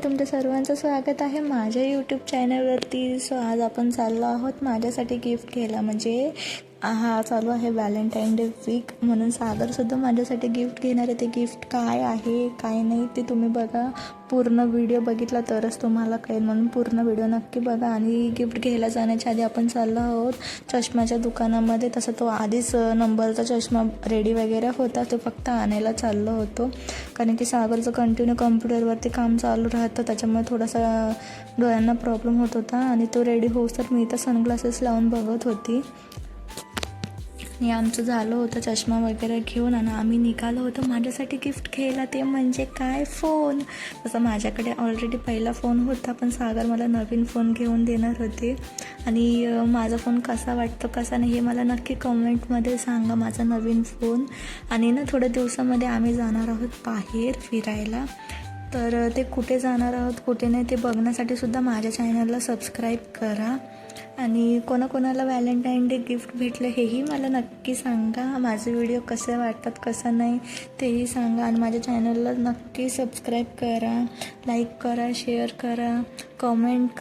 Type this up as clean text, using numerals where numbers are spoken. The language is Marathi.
तुमच्या सर्वांचं स्वागत आहे माझ्या यूट्यूब चॅनलवरती. सो आज आपण चाललो आहोत माझ्यासाठी गिफ्ट घ्यायला. म्हणजे हा चालू आहे व्हॅलेंटाईन डे वीक, म्हणून सागरसुद्धा माझ्यासाठी गिफ्ट घेणार आहे. ते गिफ्ट काय आहे काय नाही ते तुम्ही बघा. पूर्ण व्हिडिओ बघितला तरच तुम्हाला कळेल, म्हणून पूर्ण व्हिडिओ नक्की बघा. आणि गिफ्ट घ्यायला जाण्याच्या आधी आपण चाललो आहोत चष्म्याच्या दुकानामध्ये. तसं तो आधीच नंबरचा चष्मा रेडी वगैरे होता, तो फक्त आणायला चाललो होतो. कारण की सागरचं कंटिन्यू कम्प्युटरवरती काम चालू राहतं, त्याच्यामुळे थोडासा डोळ्यांना प्रॉब्लेम होत होता. आणि तो रेडी होऊस तर मी तर सनग्लासेस लावून बघत होती. आणि आमचं झालं होतं चष्मा वगैरे घेऊन आणि आम्ही निघालो होतो माझ्यासाठी गिफ्ट घ्यायला. ते म्हणजे काय, फोन. तसं माझ्याकडे ऑलरेडी पहिला फोन होता, पण सागर मला नवीन फोन घेऊन देणार होते. आणि माझा फोन कसा वाटतो कसा नाही हे मला नक्की कमेंटमध्ये सांगा, माझा नवीन फोन. आणि थोड्या दिवसामध्ये आम्ही जाणार आहोत बाहेर फिरायला. तर ते कुठे जाणार आहोत कुठे नाही ते बघण्यासाठी सुद्धा माझ्या चॅनलला सबस्क्राईब करा. आणि कोणाकोणाला व्हॅलेंटाईन डे गिफ्ट भेटलं हेही मला नक्की सांगा. माझे व्हिडिओ कसे वाटतात कसं नाही तेही सांगा. आणि माझ्या चॅनलला नक्की सबस्क्राईब करा, लाईक करा, शेअर करा, कमेंट